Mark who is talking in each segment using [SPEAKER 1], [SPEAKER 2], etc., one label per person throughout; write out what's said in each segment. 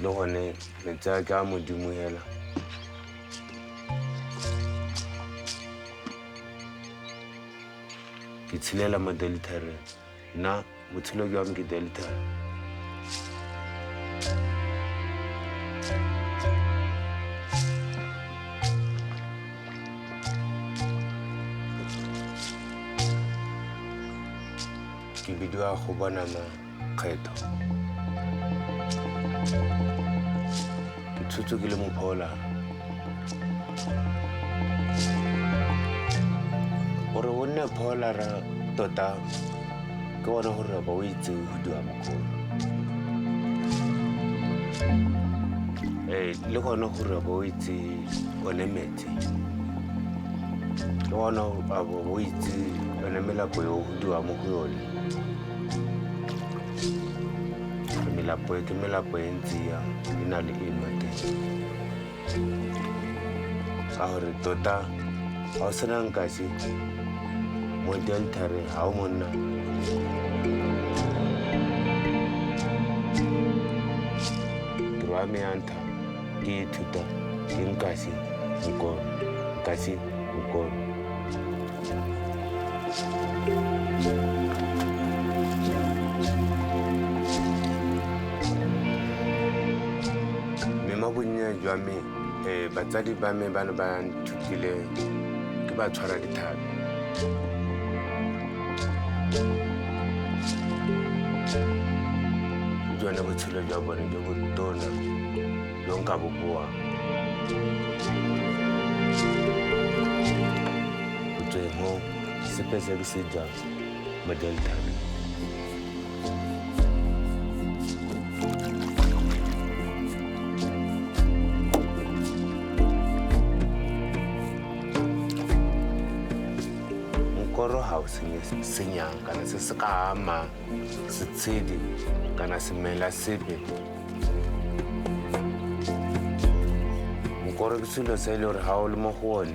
[SPEAKER 1] Le gone ne tsaya ke a modimo hela ke tshelela mo deltareng nna botshelo ke wame ke deltare ke bidiwa go bona makgetho ke tshotse ke le mopholara gore o nne pholara tota ke bona gore ba o itse go diwa mokoro le gone gore ba o itse one metsi le gona ba o itse one melapo yo go diwa mo go yone melapo ke melapo e ntsi ya e na le ema teng ka gore tota ga o sena Nkashi mo deltare ga o monna tiro ya me ya ntlha ke ithuta ke Nkashi mokoro Nkashi mokoro bonnya jwa me batsadi ba me ba ne ba nthutile ke ba tshwara dithapi jone botshelo jwa bone jo bo tona jo nka bo boang go tsweng mo sepe se ke se jang mo deltare mokoro ga o senyang kana se se ka ama setshedi kana semela sepe mokoro ke selo se e le gore ga o le mo go one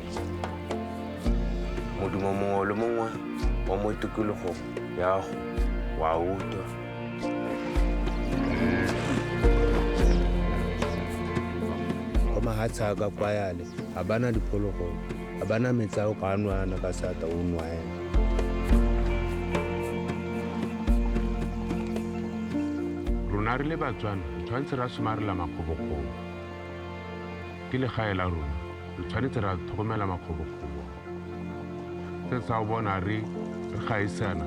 [SPEAKER 1] modumo mongwe le mongwe wa mo tikologong yago wa utlwa go mahatshe a ka kwa yale ga bana diphologolo ga bana metsi a o ka nwana ka sata o nwaela rona re le Batswana re tshwanetse ra somarela makgobokgobo ke legae la rona re tshwanetse ra tlhokomela makgobokgobo se sa o bona re gaisana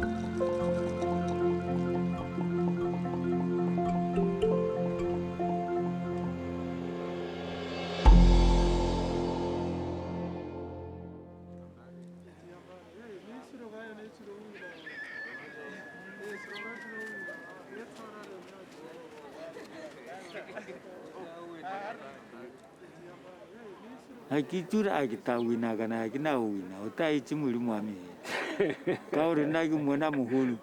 [SPEAKER 2] ha ke tura a ke ta wina kana ha ke na wina o ta itse modimo wa me ka gore nna ke mona mogolo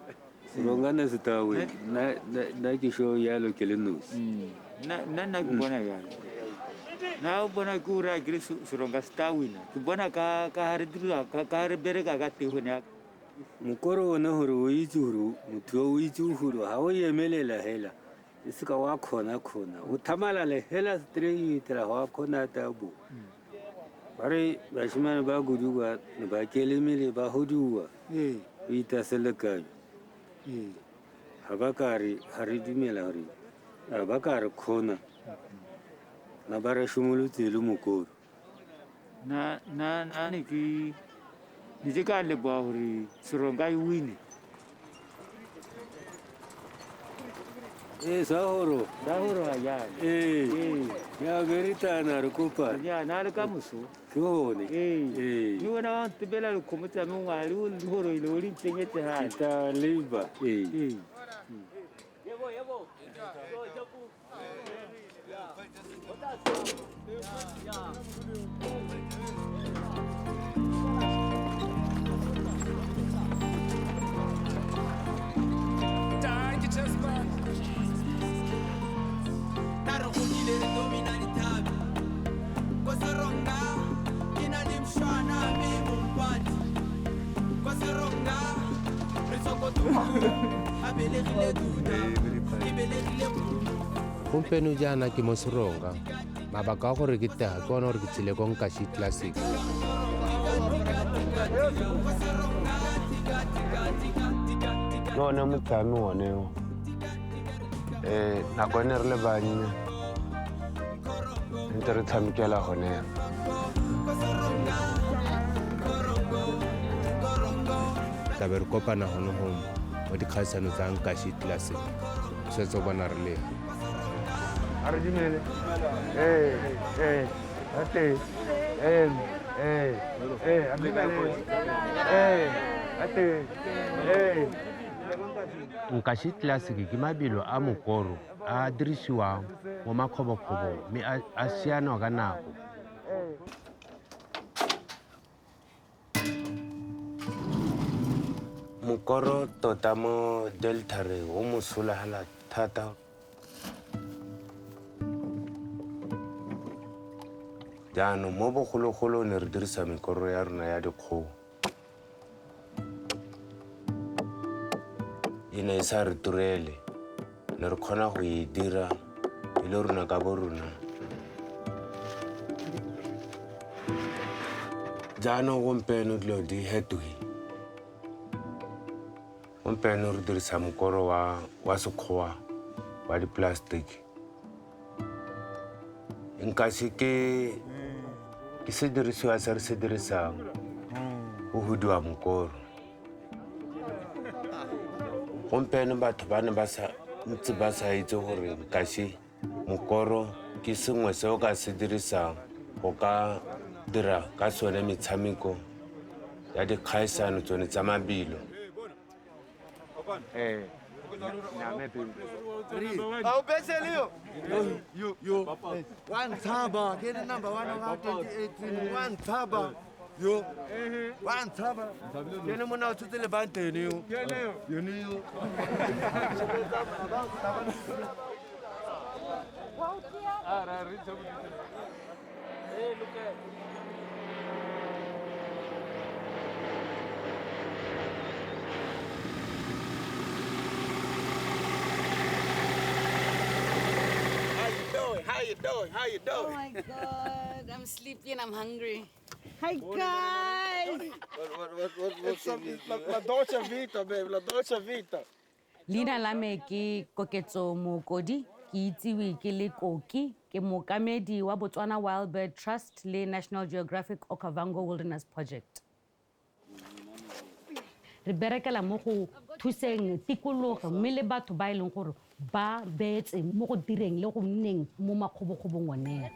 [SPEAKER 3] rongana se ta wina na ke show yalo ke le nosi
[SPEAKER 2] nna ke bona yalo na o bona ke ura ke seronga se ta wina ke bona ka hare bereka ka tegone ya
[SPEAKER 3] mokoro ona gore o itse gore motho o itse gore ga o emelela hela e se ka wa khona o thamalale hela straight la wa khona ta bo bare bashimane ba guduwa ne ba kelemele ba hoduwa o itaselekanya ha ba kare ha re dumela hore ba kare khona na ba re shumulutse le mokoro
[SPEAKER 2] na ne ke ka leboa gore seronga e wine
[SPEAKER 3] Sahoro
[SPEAKER 2] ya
[SPEAKER 3] ya veritana re kopa
[SPEAKER 2] ya na le ka moso
[SPEAKER 3] ke hone
[SPEAKER 2] ni wona tebela le khomotsa mo ngale o le horo ile o le tsengetse ha
[SPEAKER 3] ta liba
[SPEAKER 2] yebo
[SPEAKER 4] Danke, Jasper.
[SPEAKER 1] Gompieno jaana ke mo seronga mabaka a gore ke tega ke ona gore ke tsile ko Nkashi Classic. Ke one motsami oneo nako ene re le bannye ntse re tshamekela gone tlabe re kopana gone go mo dikgaisano tsa Nkashi Classic setse o bona re le Nkashi Classic ke mabelo a mokoro a dirisiwang mo makgobokgobong mme a sianwa ka nako. Mokoro tota mo Delta re o mosola hala thata. Jaanong mo bogologolo ne re dirisa mekoro ya rona ya dikgogo. E ne e sa re turele ne re kgona go e dira e le rona ka bo rona. Jaanong gompieno dilo di fetogile. Gompieno re dirisa mokoro wa sekgowa wa di-plastic. Nkashi ke sedirisiwa se re se dirisang go hudiwa mokoro. Gompieno batho ba ne ba sa itse gore Nkashi mokoro ke sengwe se o ka se dirisang go ka dira ka sone metshameko ya dikgaisano tsone tsa mabelo. One Taba, get the number 1 of 2018. One Taba. Yo, one Taba. Get him out to the Levante. You knew. How you doing?
[SPEAKER 4] Oh my God, I'm sleepy and I'm hungry. Hi guys!
[SPEAKER 5] What's up? La dolce vita, babe. La dolce vita.
[SPEAKER 4] Leina la me ke Koketso Mokodi, ke itsewe ke le Koki, ke mookamedi wa Batswana Wild Bird Trust le National Geographic Okavango Wilderness Project. Re berekela mo go thuseng tikologo mme le batho ba e leng gore ba beetse mo go direng le go nneng mo makgobokgobong one.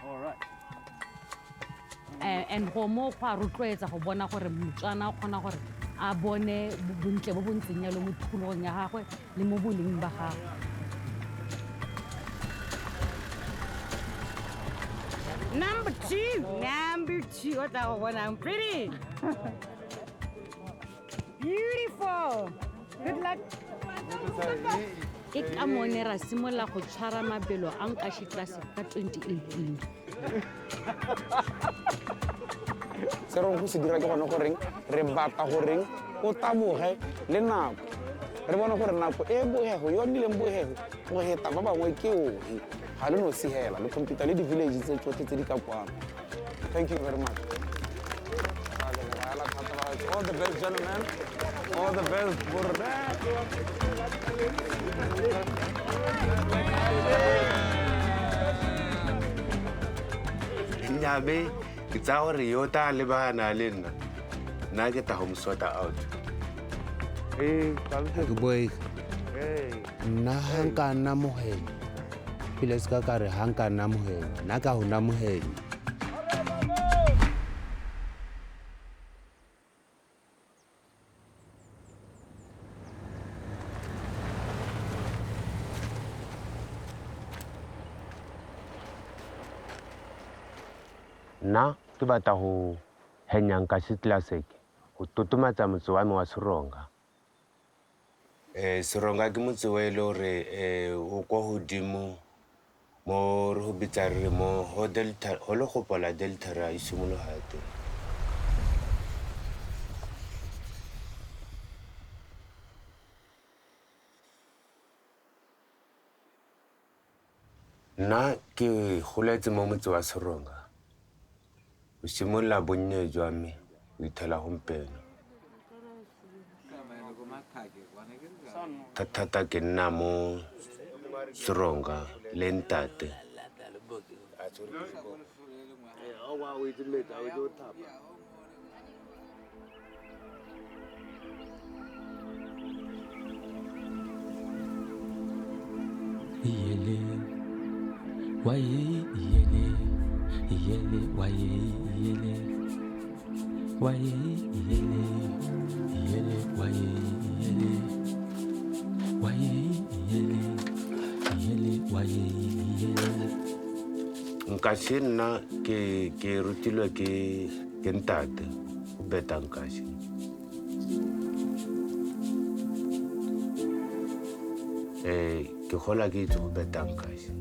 [SPEAKER 5] All right.
[SPEAKER 4] And go mo go a rotloetsa go bona gore Motswana o kgona gore a bone bontle bo bo ntseng yalo mo tikologong ya gagwe le mo boleng ba gagwe. Number two. What the one? I'm pretty. Beautiful. Good luck. Ke ka mone ra simolla go tshwara mabelo a Nkashi Classic ka 2018.
[SPEAKER 5] Se re go se dira ke gone goreng re batla goreng o taboge le nako re bona gore nako e bohego yo nnileng bohego go heta ba bangwe ke ohe ga le no sehela le computer le di-village tse tsotlhe tse di ka kwano. Thank you very much. All the best, gentlemen. All the best.
[SPEAKER 1] Nyabe ke tsa gore yo ta le bana le nna ke ta go msota out. Ke boy nna hanka nna moheng pele se ka re hanka nna moheng nna ka ho nna moheng. Nna ke batla go henya Nkashi Classic go totomatsa motse wa me wa Seronga. Seronga ke motse wa ile gore o kwa hodimo mo re go bitsa re mo ho Delta ho le gopola Delta ra isimologa teng. Nna ke goletse mo motse wa Seronga. O simolola bonnye jwa me o ithela gompieno. Thata ke nna mo Seronga le ntate.
[SPEAKER 6] Iyele, waye iyele, iyele, waye iyele, waye iyele, iyele, waye iyele, waye iyele, iyele, waye iyele.
[SPEAKER 1] Nkashi nna ke rutilwe ke ntate o beta Nkashi. Ke gola ke itse go beta Nkashi.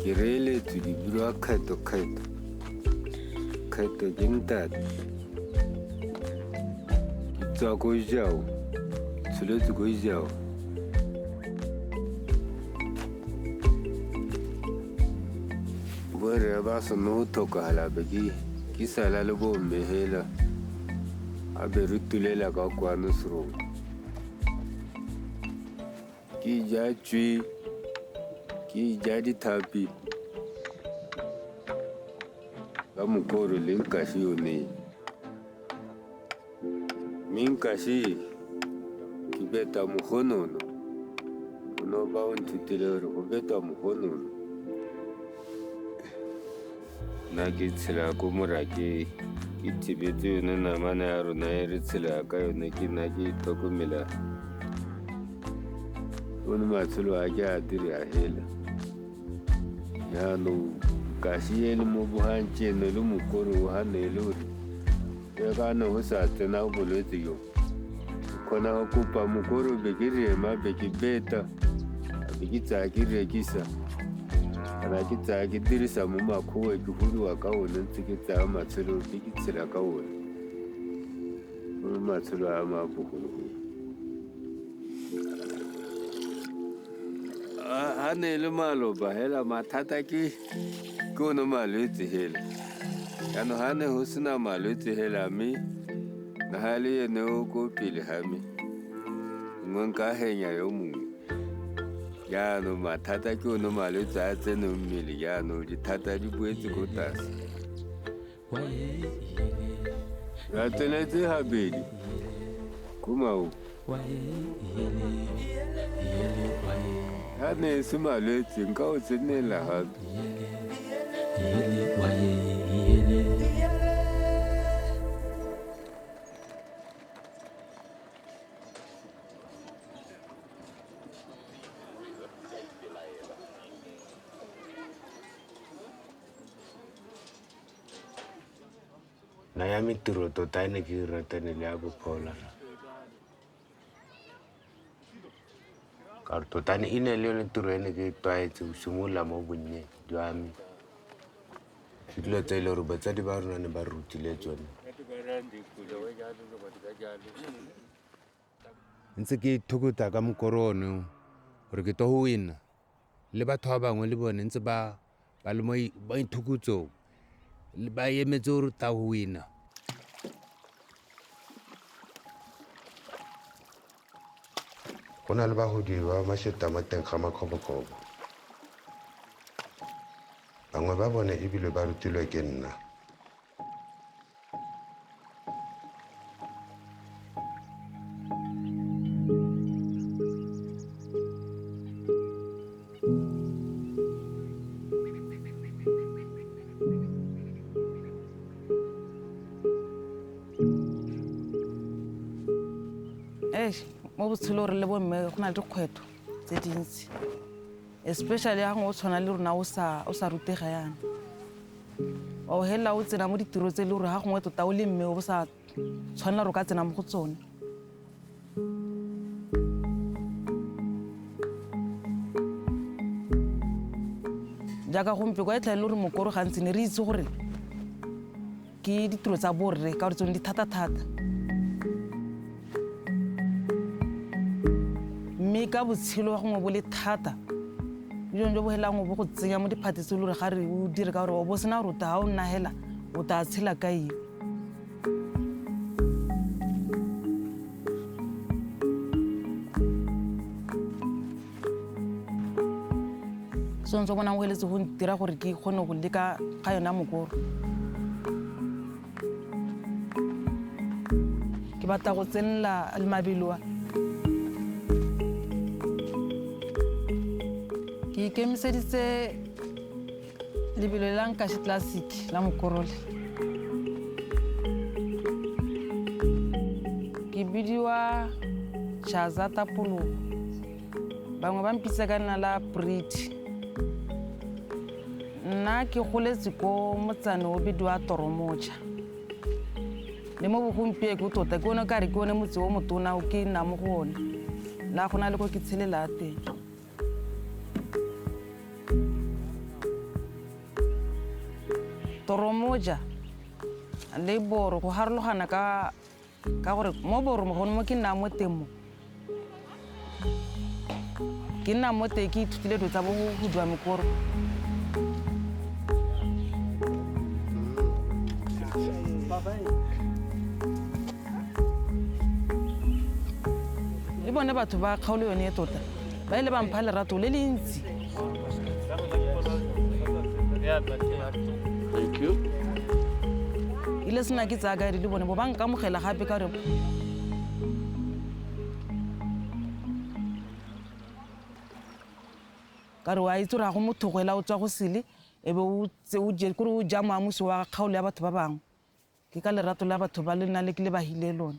[SPEAKER 3] Ke reeletswe dibua kgetho ke ntate. Ke tswa ko Jao, tsholetse ko Jao. Bore ba sone go tlhokagala be ke sala le bomme hela a be re tulela ka kwano Seronga. Ke ja tswi, ke ja dithapi ka mokoro le Nkashi yone. Nkashi ke beta mogonono. Ono ba o nthutile gore go beta mogonono. Nna ke tshela ko Morake, ke thibetse yone namana ya rona e re tshela ka yone, ke nna ke tlhokomela one matshelo a ke a dire a hela. Yaanong Nkashi e le mo bogantšene le mokoro o gane e le gore e gane go sa tsena bolwetse yo. Ke kgona go kopa mokoro be ke rema, be ke beta, be ke tsaya ke rekisa. Kana ke tsaya ke dirisa mo makgowe ke hudiwa ka one, ntse ke tsaya matshelo ke tshela ka one. Mo matshelo a mabogologolo. Ha ne le maloba hela mathata ke one malwetse hela. Yaanong ha ne go sena malwetse hela me na ha le ene o ko pele ga me, nngwe nka henya yo mongwe. Yaanong mathata ke one malwetse a tsene mmele, yaanong dithata di boetse ko tlase. Ra tsenetse gabedi ko Maopo. Ha ne se malwetse nka o tsenela gape.
[SPEAKER 1] Na ya metiro tota e ne ke ratane le ya bophola. Ka tota e ne le yone tiro e ne ke tlwaetse go simolola mo bonnye jwa me. Dilo tse e le gore batsadi ba rona ne ba rutile tsone. Ntse ke thukuta ka mokoro ono gore ke to go wina le batho ba bangwe le bone ntse ba le mo ithukutsong ba emetse gore ta go wina. Go na le bagodi ba masheta mo teng ga makgobokgobo. Bangwe ba bone ebile ba rutilwe ke nna.
[SPEAKER 7] Mo botshelo re le bomme go na le dikgwetlho tse dintsi, especially ga o tshwana le rona o sa rutega yana. O hela o tsena mo ditiro tse le gore ga gongwe tota o le mme o sa tshwanela gore o ka tsena mo go tsone. Jaaka gompe kwa e tlhaele gore mokoro gantsi ne re itse gore ke ditiro tsa borre ka gore tsone di thata-thata. mme ka botshelo wa gongwe bo le thata bjone jo bo helang go bo go tsenya mo diphatisi le gore ga re o dire ka gore o bo sena gore o ta ga o nna hela o ta tshela ka eng sontse bonang go heletse go dira gore ke kgone go leka ga yona mokoro ke batla go tsenela le mabelo a ke ikemiseditse lebelo la Nkashi Classic la mokorole ke bidiwa Shazata Polo bangwe ba mpitsa ka nna la Brit nna ke goletse ko motsane o bidiwa Toromoja le mo bogompieko tota ke one ka re ke one motse o motona o ke nna mo go one la gona le ko ke tshelela teng Toromoja le boro go harologana ka gore mo boro mo ke nna mo temo ke nna mo te ke ithutile dilo tsa bo go dua mekoro le bone batho ba kgaolo yone e tota ba ile ba mpha lerato le le ntsi
[SPEAKER 8] Thank you.
[SPEAKER 7] ile sena ke tsaya kae le bone bo ba nkamogela gape ka gore wa itse gore ga go motho go ela o tswa go sele e be kore o ja moamusi wa kgaolo ya batho ba bangwe ke ka lerato la batho ba le nna le ke le bahile lone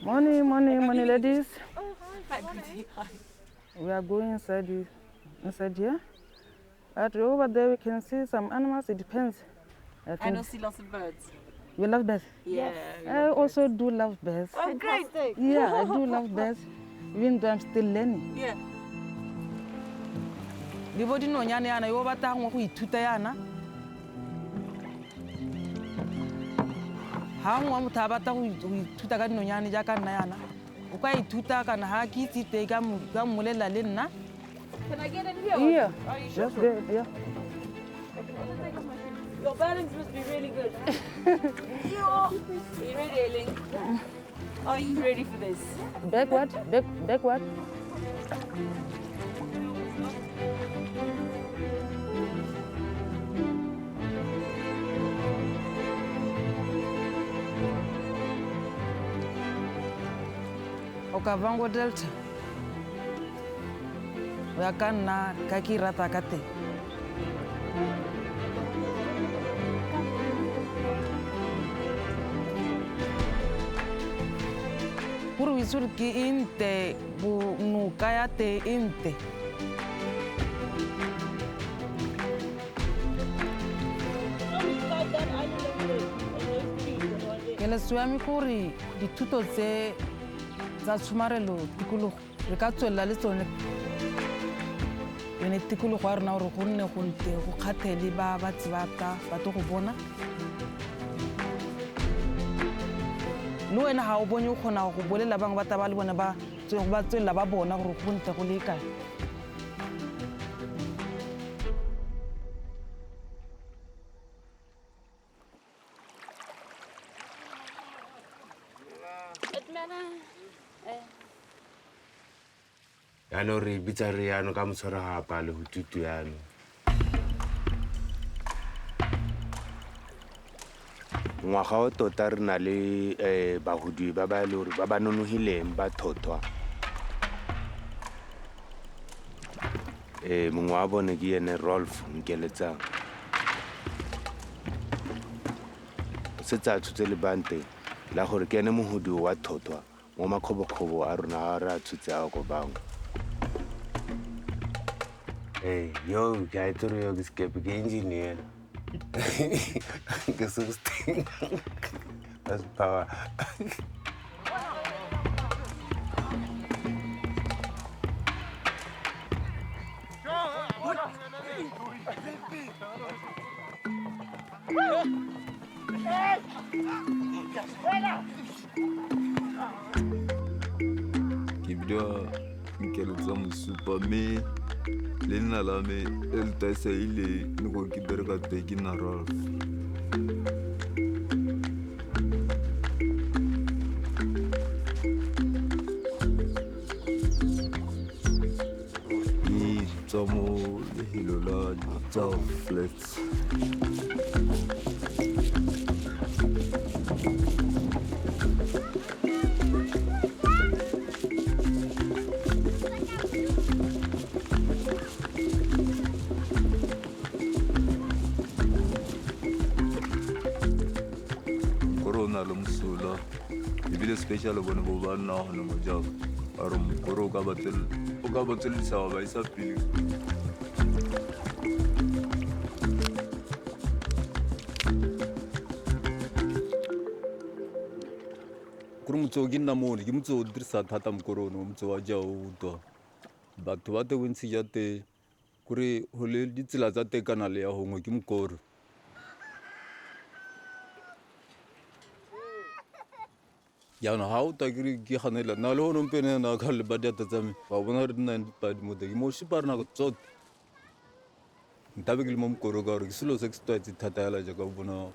[SPEAKER 7] Morning, ladies. We are going inside here. But over there we can see some animals. It depends.
[SPEAKER 9] And also lots of birds.
[SPEAKER 7] You love birds?
[SPEAKER 9] Yeah.
[SPEAKER 7] I also do love birds.
[SPEAKER 9] Oh, great.
[SPEAKER 7] Yeah, I do love birds, even though I'm still learning.
[SPEAKER 9] Yeah.
[SPEAKER 7] Di bo di nonyane yana yo batla go ithuta yana. Ha ngwa motho a batla go ithuta ka dinonyane ja ka nna yana. O ka ithuta kana ha ke itse te ka mmolela le nna.
[SPEAKER 9] Can I get in here?
[SPEAKER 7] Yeah.
[SPEAKER 9] Are you
[SPEAKER 7] Just good, yeah.
[SPEAKER 9] Your balance must be really good. Are you ready, Eileen? Are you ready for this?
[SPEAKER 7] Backward, backward. Okavango Delta. We ka nna ka ke rata ka teng. Gore o itse gore ke ente noka ya te ente keletso ya me gore dithuto tse tsa tshomarelo tikologo re ka tswelela le tsone yone tikologo ya rona gore go nne go nte go kgathele ba tsebata batho go bona le wena ga o bone o kgona go bolela bangwe ba taba le bone ba tswelela ba bona gore go ntle go le kae
[SPEAKER 1] yaanong re bitsa re yaano ka motshwaro gapa le go tutu yaano ngwaga o tota re na le bagodui ba ba le gore ba ba nonogileng ba thothwa mongwe wa bone ke ene Rolf Nkeletsang setse a tshotse lebante la gore ke ene mogodi wa thothwa mo makgobokgobo a rona a re a tshotse a Okavango yo ke a itse gore yo ke sekepe ke engineer ke 16 that's power
[SPEAKER 8] Ke bidwa Nkeletsa Mosupa mme leina la me le taesaile le go ke bereka teki naral. Ke tswa mo lehelo la tsa flats. Le mosola ebile special bone bo ba nna gone mo jaaka a re mokoro o ka batswelisa ba isa pele kore motseo ke nna mone ke motseo o dirisa thata mokoro one motseo wa jao o twa batho ba te bontsi ja te kore go le ditsela tsa tekana le ya gongwe ke mokoro. Yaanong ga o ta ke ganela nna le gone mpene na ka le ba diata tsa me ba bona re nna dipadi mo teng mo shipa re nako tsote ntabe ke le mo mokoro ka gore ke selo se ke se tlwaetse thata yala jaaka o bona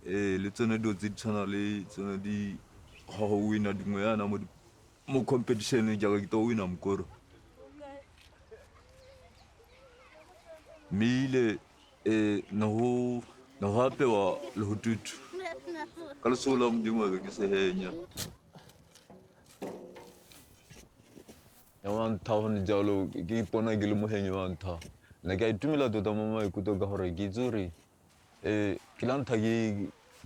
[SPEAKER 8] le tsone dilo tse di tshwana le tsone di ga go wina dingwe yana mo competition jaaka ke to wina mokoro mme ile no go apewa le go tutu ka lesogo la modimo be ke sehenya ya wa ntha gone jalo ke ipona ke le mohenyi wa ntha nna ke a itumela tota mo maikutlo ka gore ke itse gore ke la ntha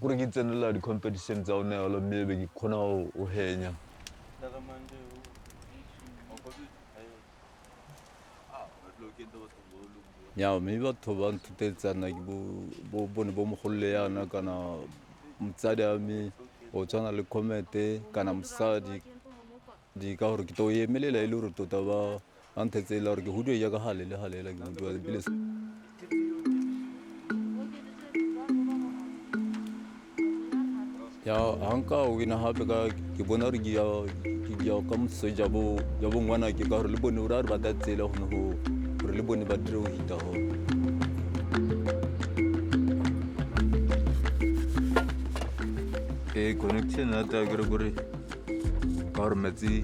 [SPEAKER 8] kore ke tsenela di-competition tsa one yalo mme be ke kgona go henya ya mme batho ba nthutetsana ke bone bo mogolole yana kana motsadi a me o tshwana le comete kana mosadi di ka gore ke to emelela e le gore tota ba nthetsela gore ke hudiwe jaaka gale le galela ke hudiwa ebile ya ga nka o wina gape ke bona gore ke ya ka moseja bo ngwana ke ka gore le bone ore a re ba ta tsela gone gore le bone ba dire go hita gone connection ya ta kere gore ka gore metsi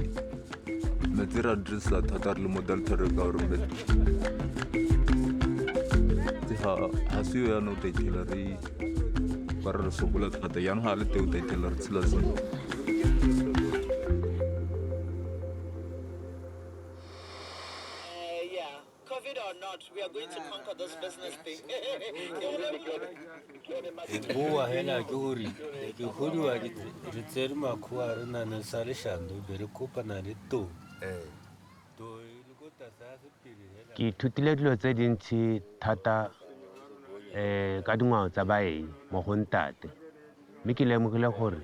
[SPEAKER 8] ra dirisa thata re le mo Delta re ka gore ga se yo yana o taithela re ka re sokola thata yana ga le te o taithela re tshela seng
[SPEAKER 10] We are going to conquer this business thing.
[SPEAKER 3] Boa hela ke hore ke hodiwa re tsere makhuwa re na ne sa le shando be re kopa na le to le go tsa se pele hela
[SPEAKER 1] ke ithutile dilo tse dintsi thata ka dingwao tsa baeng mo go ntate mme ke lemogile gore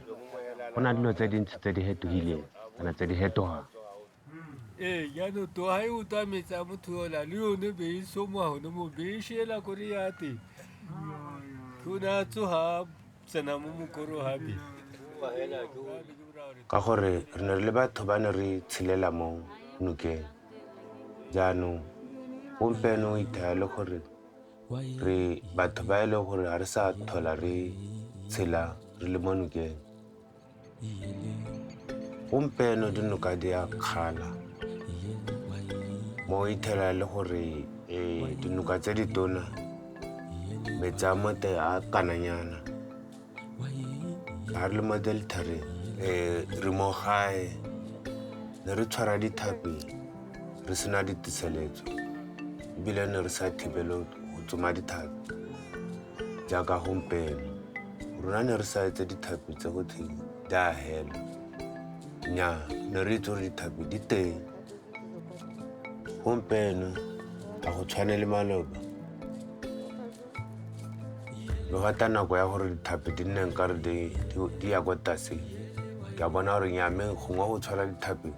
[SPEAKER 1] go na dilo tse dintsi tse di hetogileng kana tse di hetogang
[SPEAKER 3] yaanong to ga e o twametsa motho yola le yone be e somwa gone mo be e šela kore yate go na tsoga tsena mo mokoro gape
[SPEAKER 1] ka gore re ne re le batho ba ne re tshelela mo nokeng jaanong gompieno o ithaya le gore re batho ba e le gore ga re sa thola re tshela re le mo nokeng gompieno dinoka di a kgala mo ithela le gore dinoka tse di tona metsi a mote a kananyana ga re le mo Delta re mo gae ne re tshwara dithapi re sena ditiseletso ebile ne re sa thibele go tsoma dithapi jaaka gompieno rona ne re sa etse dithapi tse go theng di a hela nnyaa ne re itse gore dithapi di teng gompieno ga go tshwane le maloba le gata nako ya gore dithapi di nneng ka re di ya kwa taseng ke a bona gore nyame gongwe go tshwara dithapi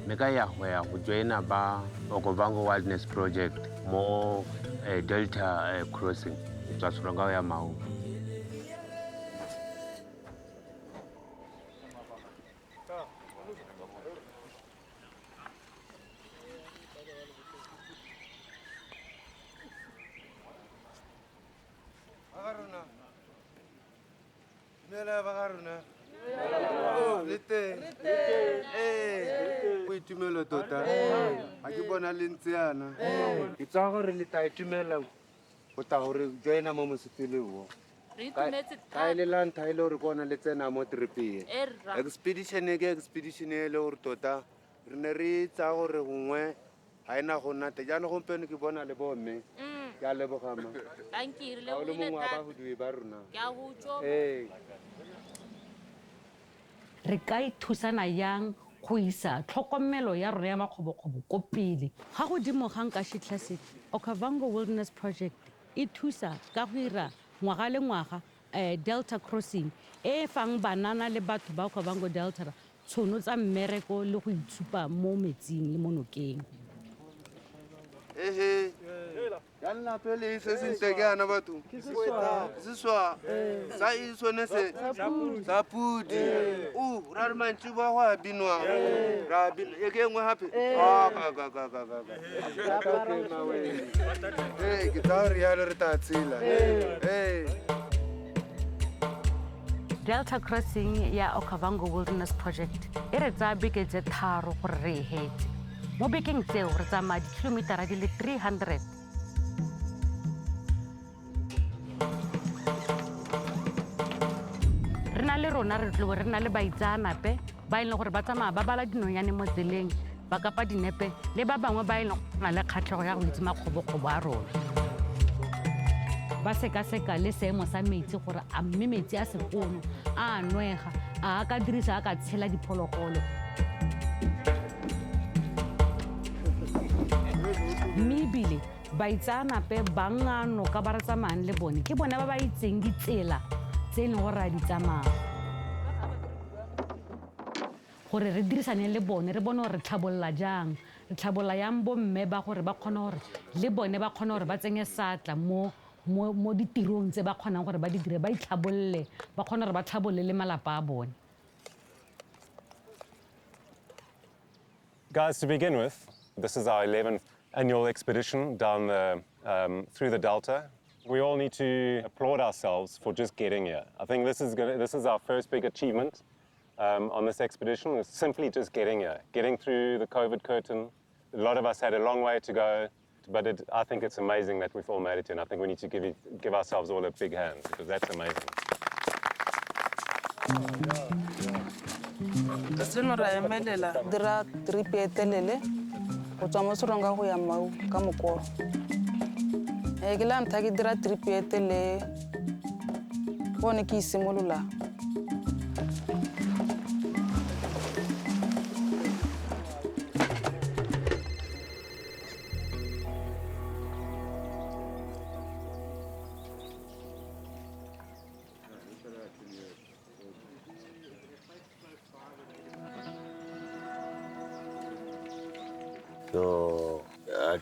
[SPEAKER 1] mme ka ya go joina ba Okavango Wilderness Project mo Delta crossing tswa Soronga ya Mau
[SPEAKER 11] Itumelo tota a ke bona le ntseana ke tsa gore le ta itumela go ta gore joina mo mosepeleng ka e le lantha e le gore kona le tsena mo tripeng expedition e ke expedition e le gore tota re ne re tsa gore gongwe ga ena go nnate jaana gompieno ke bona le bomme ke a lebogama ga o le mongwe wa bagodui ba rona
[SPEAKER 4] re ka ithusana yang go isa tlhokomelo ya rona ya makgobokgobo ko pele ga godimo ga Nkashi Classic Okavango Wilderness Project e thusa ka go ira ngwaga le ngwaga Delta Crossing e fang banana le batho ba Okavango Delta tshono tsa mmereko le go itshupa mo metsing le mo nokeng
[SPEAKER 11] ya nlape le se sentle ke yana batho seswa sa isone se sa pudi ra re mantsi ba go a binwa ra bin e ke ngwe hape ke tsa re ya le re ta tsela
[SPEAKER 4] Delta Crossing ya Okavango Wilderness Project e re tsaya beke tse tharo gore re e hetse mo bekeng tseo re tsamaya dikilometara di le 300 re na le rona re tlo re na le baitsanape ba ile gore ba tsamaya ba bala dinonyane mo tseleng ba kapa dinepe le ba bangwe ba ile na le kgatlhego ya go itse makgobokgobo a rona ba seka-seka le seemo sa metsi gore a mme metsi a sekono a nwega a ka dirisa a ka tshela diphologolo mme ebile baitsanape bangano ka ba re tsamayang le bone ke bone ba ba itseng ditsela tse e leng gore a di tsamaya gore re dirisane le bone re bone gore re tlhabolola jang re tlhabolola yang bomme ba gore ba kgone gore le bone ba kgone gore ba tsenye satla mo ditirong tse ba kgonang gore ba di dire ba itlhabolole ba kgone gore ba tlhabolole le malapa a bone.
[SPEAKER 12] Guys, to begin with, this is our 11th annual expedition down through the Delta. We all need to applaud ourselves for just getting here. I think this is our first big achievement on this expedition. It's simply just getting here, getting through the COVID curtain. A lot of us had a long way to go, but I think it's amazing that we've all made it here, and I think we need to give ourselves all a big hand, because that's amazing.
[SPEAKER 7] Seno ra emelela dira trip e telele go tswa mo seronga go ya mau ka mokoro ke la ntha ke dira trip e telele bone ke isimolola
[SPEAKER 13] So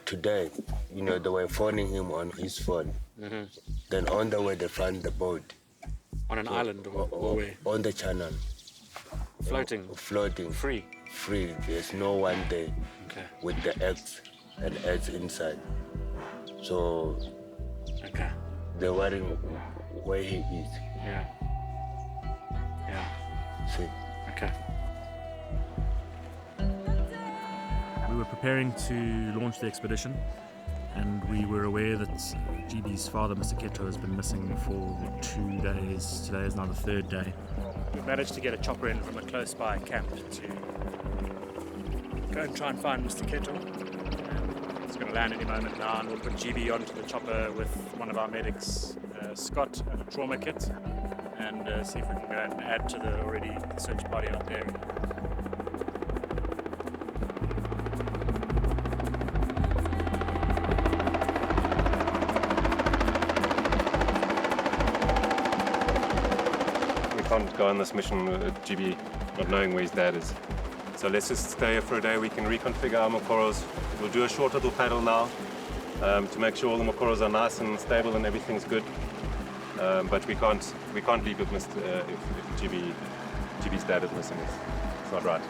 [SPEAKER 13] today, they were phoning him on his phone. Then on the way, they found the boat.
[SPEAKER 14] On an island or where?
[SPEAKER 13] On the channel.
[SPEAKER 14] Floating?
[SPEAKER 13] Floating.
[SPEAKER 14] Free?
[SPEAKER 13] Free. There's no one there.
[SPEAKER 14] Okay.
[SPEAKER 13] With the eggs and eggs inside. So
[SPEAKER 14] okay.
[SPEAKER 13] They're worrying where he is.
[SPEAKER 14] Yeah.
[SPEAKER 13] See?
[SPEAKER 14] Okay.
[SPEAKER 15] We were preparing to launch the expedition, and we were aware that GB's father, Mr. Keto, has been missing for 2 days. Today is now the 3rd day.
[SPEAKER 14] We've managed to get a chopper in from a close by camp to go and try and find Mr. Keto. It's going to land any moment now, and we'll put GB onto the chopper with one of our medics, Scott, and a trauma kit, and see if we can go and add to the already search party out there.
[SPEAKER 12] Can't go on this mission with GB not knowing where his dad is. So let's just stay here for a day. We can reconfigure our mokoros. We'll do a short little paddle now to make sure all the mokoros are nice and stable and everything's good. But we can't leave with if GB's dad is missing. It's not right.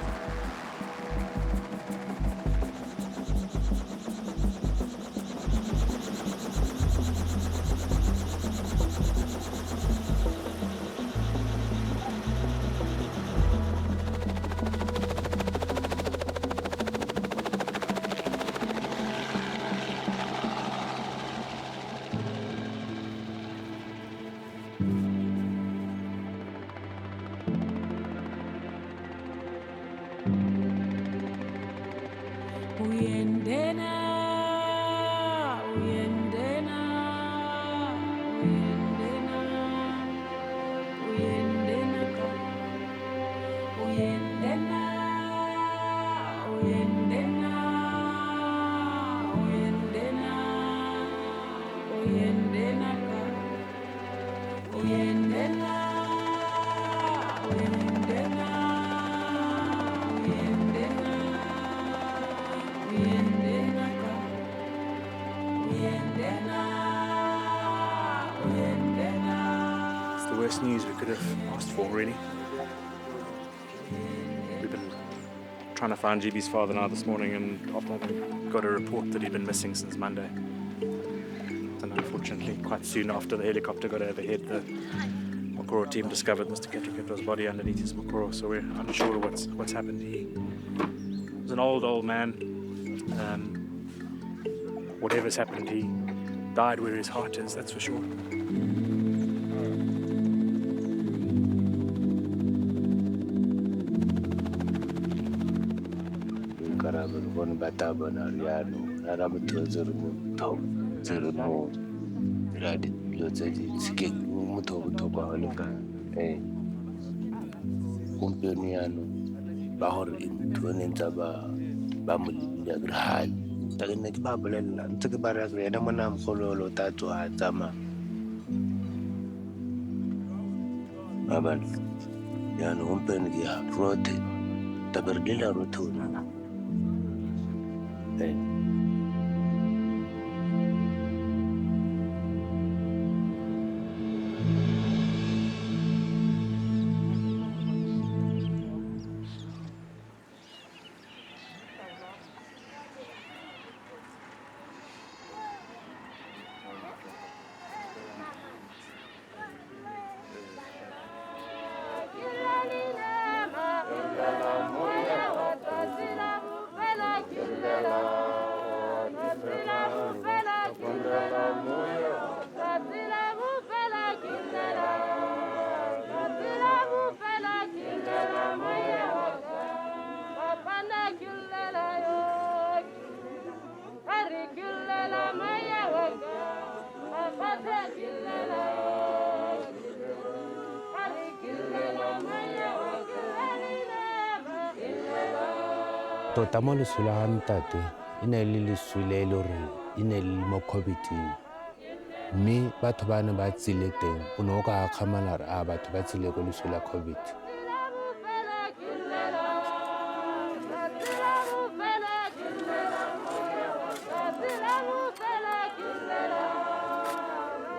[SPEAKER 15] worst news we could have asked for, really. We've been trying to find GB's father now this morning, and after having got a report that he'd been missing since Monday. And unfortunately, quite soon after the helicopter got overhead, the mokoro team discovered Mr. Keto's body underneath his mokoro, so we're unsure what's happened. He was an old man. Whatever's happened, he died where his heart is, that's for sure.
[SPEAKER 16] Tota mo lesula ga ntate e ne le lesule le gore e ne le mo COVID-ing, mme batho ba ne ba tsile teng o ne o ka kgamala gore a batho ba tsile ko lesula COVID.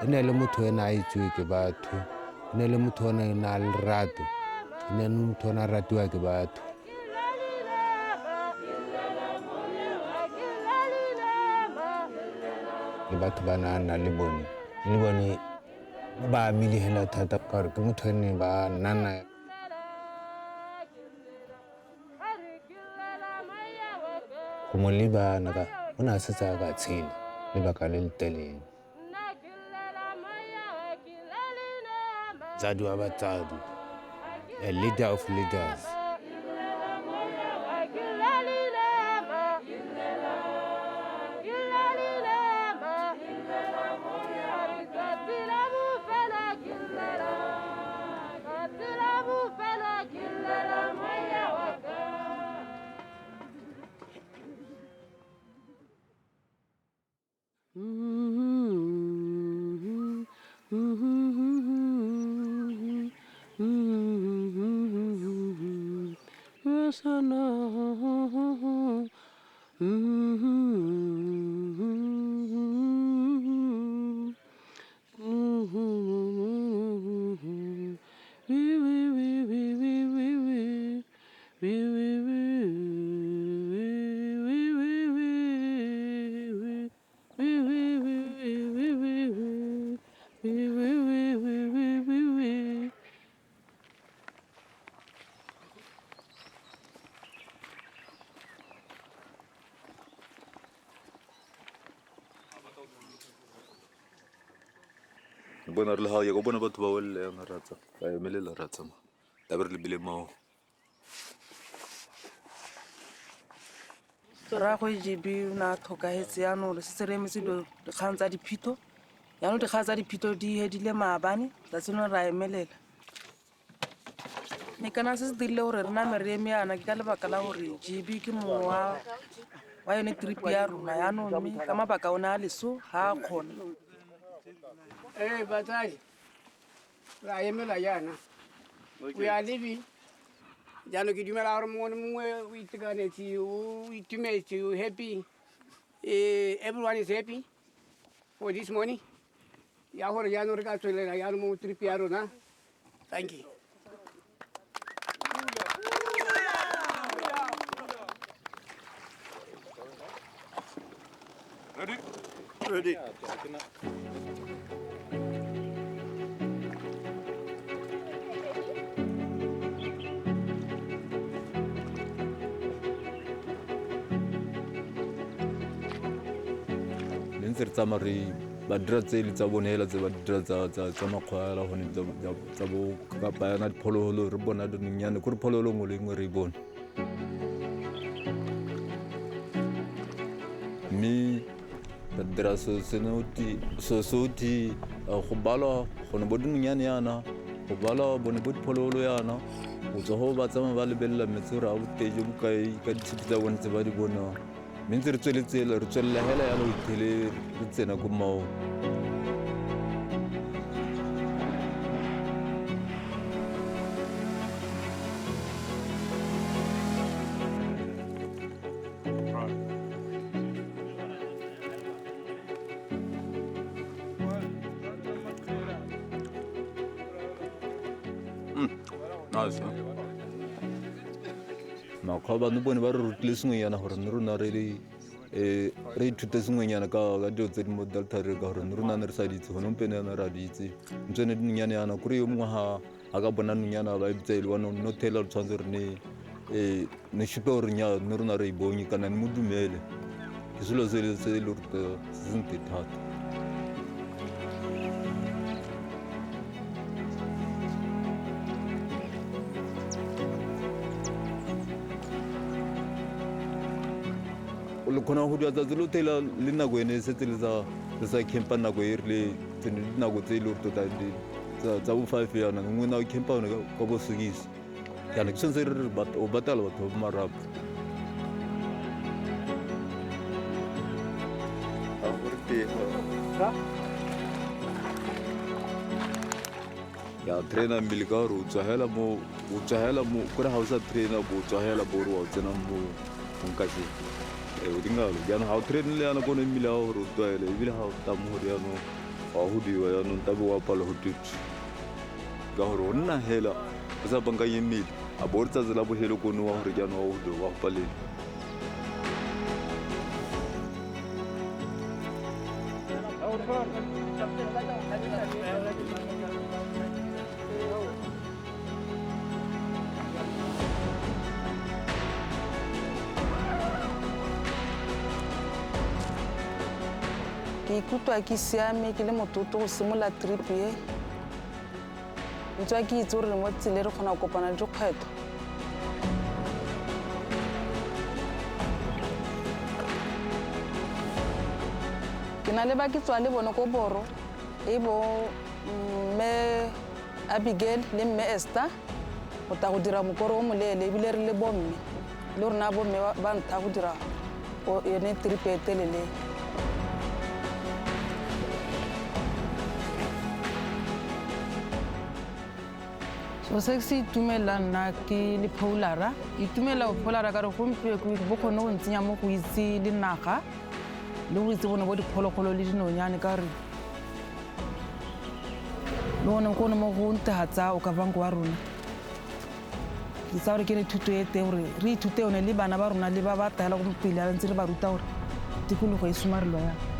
[SPEAKER 16] E ne le motho ena a itsewe ke batho, e ne le motho o ne na le lerato, e ne le motho o ne a ratiwa ke batho. Le batho ba na le bone ba amile hela thata ka gore ke motho ene ba nana. Go mo lebana ka o ne a setse a ka tshela lebaka le le telele. Tsadi wa batsadi, a leader of leaders.
[SPEAKER 8] Bona re le ha ya go bona batho ba welle ya ratsa ba emelela ratsa ma ta be re lebile mao
[SPEAKER 7] ra go GB na tlhokahetse ya no re se re emetse dikgang tsa diphito ya no dikgang tsa diphito di hedile maabane tsa tseno ra emelela ne kana se dirile gore rena mereme yana ke ka lebaka la gore GB ke mowa wa yone trip ya rona ya no mme ka mabaka ona a leso ha khona.
[SPEAKER 17] Batsadi, ra emela yana. We are living. Jano ke dumela gore mongwe o itekanetse o itumetse o happy. Everyone is happy for this morning. Ya gore jano re ka tswelela ya mo trip ya rona Thank you.
[SPEAKER 8] Ready?
[SPEAKER 11] Ready.
[SPEAKER 8] Ntse re tsamaya re ba dira tsele tsa bone hela tse ba dira tsa makgwa la gone tsa bo kapayana diphologolo re bona dinonyane ko diphologolo ngwe le ngwe re e bone mme re dira sosoti go balwa gone bo dinonyane yana go balwa bone bo diphologolo yana go tswa go ba tsamaya ba lebelela metsi gore a boteje bokae ka ditšhipi tsa bone tse ba di bonang mme ntse re tswelela hela yalo itlhele re tsena ko mao nice, huh? Makgwa bane bone ba re rutile sengwenyana gore ne rona re ithute sengwenyana ka dilo tse di mo delta re ka gore ne rona ne re sa di itse gone mpene yana re a di itse ntsene dinonyane yana kore yo mongwe ga ka bona nonyana ba e bitsa e le wa no thela re tshwanetse gore ne šupe gore nya ne rona re e bonye kana ne mo dumele ke selo se e le gore se sente thata le khona go dira tsatsi lo tela le nako ene setse le sa campa nako e rile tsene dinako tse e le gore tota tsa bo 5 yana nngwe na o campa yone ka bo 6 yana ke tshwanetse o batala batho ba marapo ya trainer mmele ka gore o tswahela mo kore ga o sa trainer bo o tswahela bo re wa o tsena mo Nkashi o dingalo jaanong ga o traine le yana kone mmele ga gore o tlwaele ebile ga o tamo gore yaanong ga go diwa yaanong tabe wa pala go tutu ka gore o nna hela o sa bankanye mmele a bo re tsatse la bogelo kone wa gore jaanong wa go palele
[SPEAKER 7] ke ikutlwa ke siame ke le mototo go simola trip e ntswa ke itse gore mo tsele re kgona go kopana le dikgwetlho ke na le ba ke tswa le bone ko boro e bo mme Abigail le mme Esther go ta go dira mokoro o moleele ebile re le bomme le rona bomme ba ntha go dira yone trip e telele so se se itumela nna ke le Paulara itumela go Paulara ka re gompieno bo kgone go ntsenya mo go itse le naga le go itse bone bo diphologolo le dinonyane ka re le gone kone mo go ntegatsa Okavango wa rona ke tsa gore ke ne thuto e teng gore re ithute yone le bana ba rona le ba ba taela go pele a ntse re ba ruta gore tikologo e somarelo yana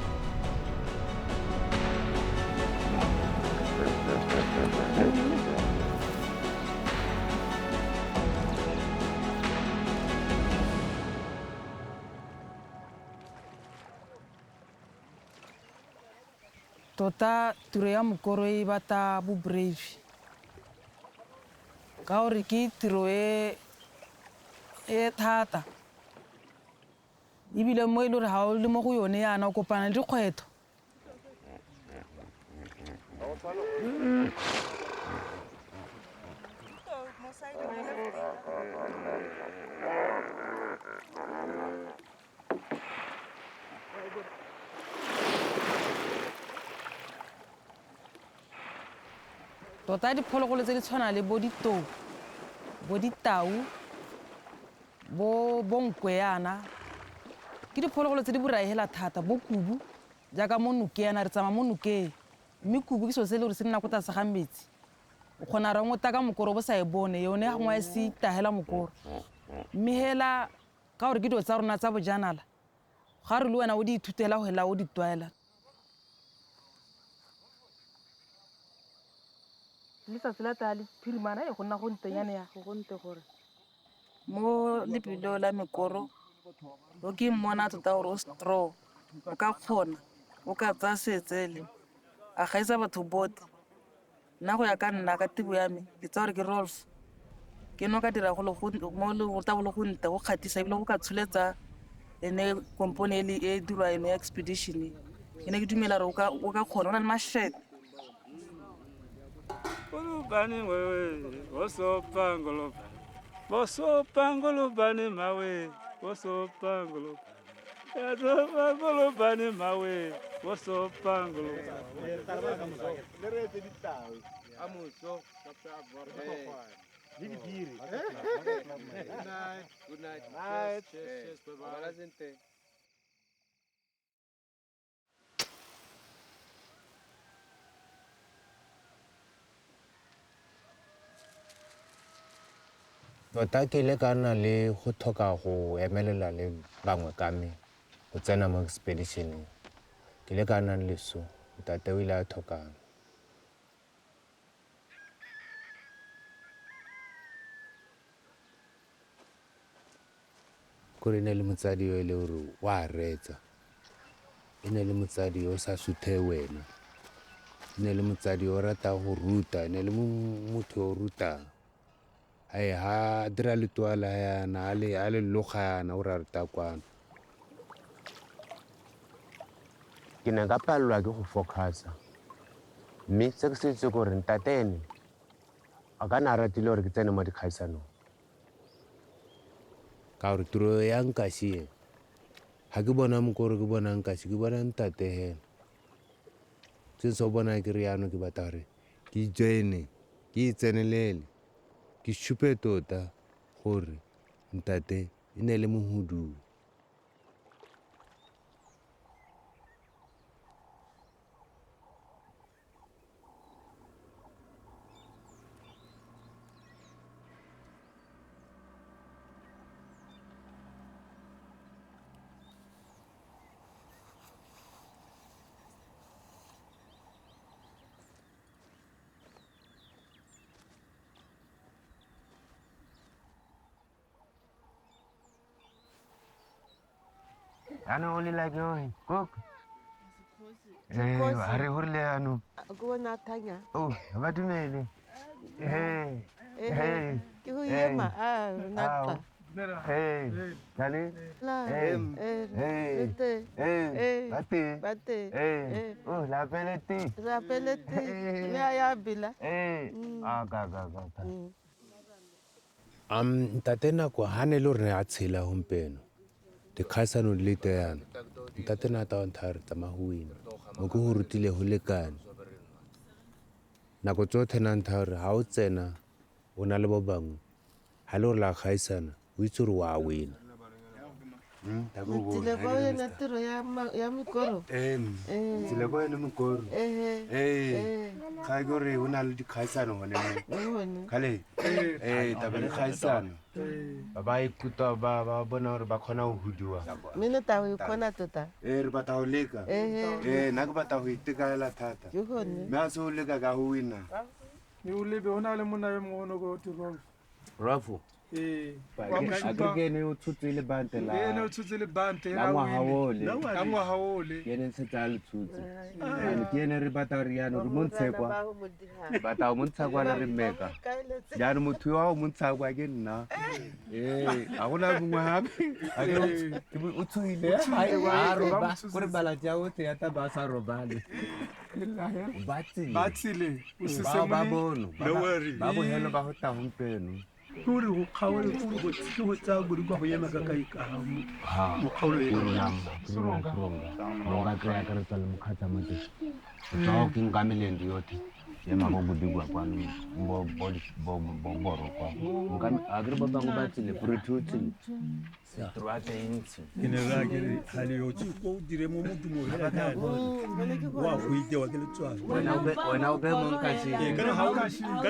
[SPEAKER 7] tota tiro ya mokoro e bata bo brave ka gore ke tiro e thata ebile mo e le gore ga o le mo go yone yana o kopana le dikgwetlho tota diphologolo tse di tshwana le bo ditou bo ditau bo nkwe yana ke diphologolo tse di borai hela thata bo kubu jaaka mo nokeng yana re tsamaya mo nokeng mme kubu ke selo se e le gore se nna ko tlase ga metsi o kgona rang o taka mokoro bo sa e bone yone ga ngwa e se tahela mokoro mme hela ka gore ke dilo tsa rona tsa bojanala ga re le wena o di ithutela go hela o di tlwaela letsatsi la taya le phirimana e go nna go ntenyane ya go nte gore mo lebelo la mekoro o ke mmona tota gore o straw o ka kgona o ka tsaya seetsele a gaisa batho bote nna go ya ka nna ka tebo ya me ke tsa gore ke rolf ke no ka dira go tabolo go nte go kgatisa ebile go ka tsholetsa ene kompone e dirwa ene expedition ke ne ke dumela gore o ka kgona o na le mashete
[SPEAKER 3] Golubani wewe, wosopa ngolubani. Wosopa ngolubani mawe, wosopa ngolubani. Wosopa ngolubani mawe, wosopa ngolubani.
[SPEAKER 11] Good night. Cheers. Bye-bye.
[SPEAKER 16] tota ke ile ka nna le go thoka go emelela le bangwe ka me go tsena mo expeditioneng ke ile ka nna le so ntate o ile a thokang kore ne le motsadi yo e le gore wa retsa e ne le motsadi yo sa suthe wena e ne le motsadi yo rata go ruta ne le motho yo rutang ai ha dira letwala yana a le logana o ra rata kwano ke ne ka palelwa ke go focusa mme se ke se itse gore ntatene a ka na ratile gore ke tsene mo dikgaisanong ka gore tiro ya Nkashi e ga ke bona mokoro ke bona Nkashi ke bona ntate hela se se bona ke re yana ke batla gore ke joine ke itsenelele ke šupe tota gore ntate e ne le mohudu ano o le like yo cook a re horile ano
[SPEAKER 18] go na tanya
[SPEAKER 16] oh ba dumele
[SPEAKER 18] ke go yema na
[SPEAKER 16] hey kale bate oh la peleti
[SPEAKER 18] ya bila
[SPEAKER 16] ga ntate nako ha ne le re a tshela hompeno dikgaisano le teana ntate na ta ntshare tsa mahuina mo go go rutile go lekane nako tsotlhe na nthare ha o tsena o na le bo bangwe ha le gore la kgaisana o itse gore wa wina
[SPEAKER 18] Tsile kwa yena tiro ya mekoro
[SPEAKER 11] tsile kwa yena mekoro ga ke gore o na le dikgaisano gone mo kale taba le kgaisano
[SPEAKER 16] ba ikutlwa ba bona gore ba kgona go hudiwa
[SPEAKER 18] mene ta go kgona tota
[SPEAKER 11] re batla go leka nna ke batla go itekaela thata mme a se o leka ka go wina
[SPEAKER 3] o lebe o na le mona yo mongwe go tirong
[SPEAKER 16] Rafo o tshutse le bante la
[SPEAKER 3] ngwaga ole
[SPEAKER 16] ke ne se tla le tshutse ke ne re batla re yana re montshekwa batla go montsha kwa re mmeka jaanong motho wa o montsha kwa ke nna a gona mongwe gape o tshoile gore bala ja otlhe ya ta ba sa robale ba tsile ba bono ba bogelo ba go tla gompeno
[SPEAKER 3] Kuri go kgaole go tsa go di kwa go yema ka kai ka mo kgaolo e
[SPEAKER 16] mo ga tla ka re tsala mo khatsa mate tsao ke ngamele ndi yote ema go budigwa kwa mbo boro kwa ngam agri ba bango ba tsile prototile se troate intsi
[SPEAKER 19] ine ra ke hali yo tsi ko dire mo modumo hela ka wa go ite wa ke le tswa
[SPEAKER 16] wena o be mo Nkashi
[SPEAKER 19] kana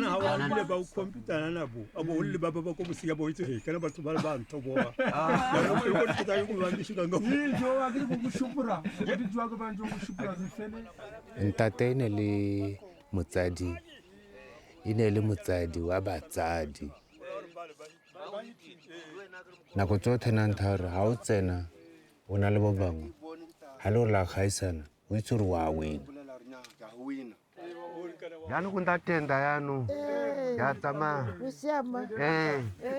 [SPEAKER 19] ha wa ile ba computer na bo abo le ba ko musiya bo itse kana batho ba ba ntho boa ya no ko tsa yo ba ndishika ngo jo wa ke go kushupura di tswa go ba njo kushupura zifele
[SPEAKER 16] ntate ene le motsadi ine le motsadi wa batsadi nako tsotlhe na nthara ha o tsena o na le bo bangwe ha le gore la kgaisana o itse gore wa wina
[SPEAKER 11] yano kunta tenda yano ya tsamaya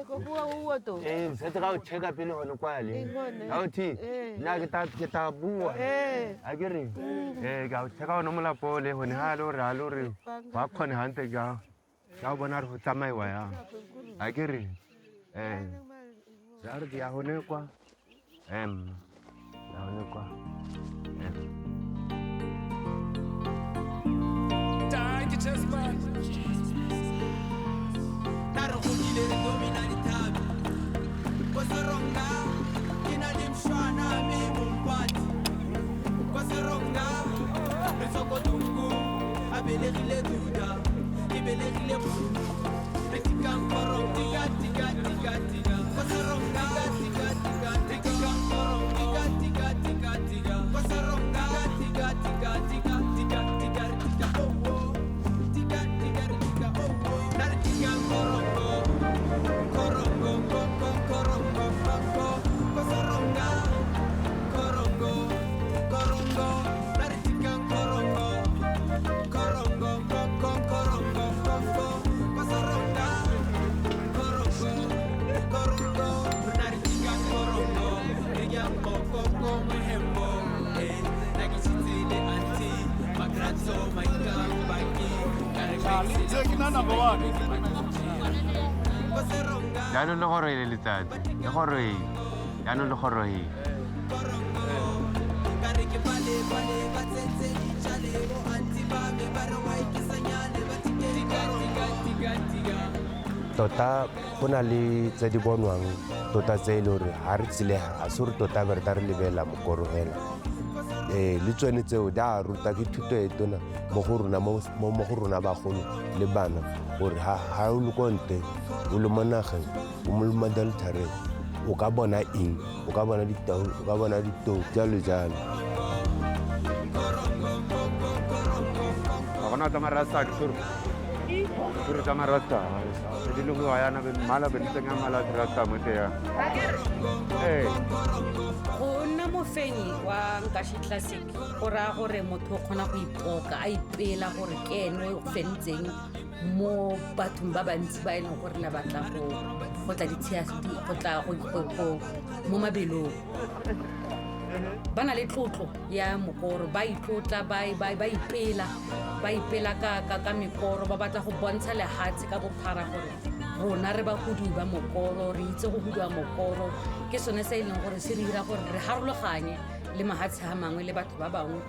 [SPEAKER 18] Go bua o to.
[SPEAKER 11] setse ga o checka pele gone kwale ga o thi nna ke ta bua a ke re ka o checka gone molapole gone ha le gore wa kgone hante ka o bona re go tsamaiwa yang a ke re ja re ya gone kwa ya gone kwa Yano le gore le letsatsi le gore yano le gore tota go na le tse di bonwang tota tse e le gore ga re tsilega ga se gore tota be re ta re lebelela mokoro fela le tsone tseo di a ruta ke thuto e tona mo go rona bagolo le bana gore ga o le ko ntle o le mo nageng o mo le mo deltareng o ka bona eng o ka bona ditau o ka bona ditou jalo jalo ga gona tamarasa ke tamarasa di le go yana mala bentsenga mala rata mo te ya
[SPEAKER 4] go nna mofenyi wa Nkashi Classic go raya gore motho o kgona go ipoka a ipela gore ke ene o fentseng mo bathong ba bantsi ba e leng gore la batla go tla go tla mo mabelong ba na le tlotlo ya mokoro ba itlotla ba ipela ka mekoro ba batla go bontsha lehatshe ka bophara gore rona re ba hudi ba mokoro re itse go hudiwa mokoro ke sone se e leng gore se re dira gore re harologanye le mahatshe a mangwe le batho ba bangwe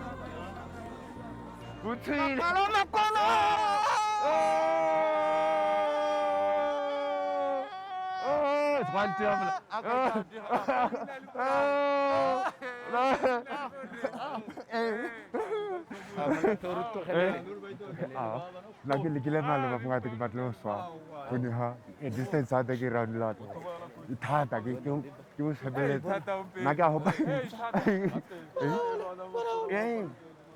[SPEAKER 11] la ke lekile male ba fungate ke batle go swa go ne ha e distance ata ke round lot thata ke mo sebeletsa na ke a hopa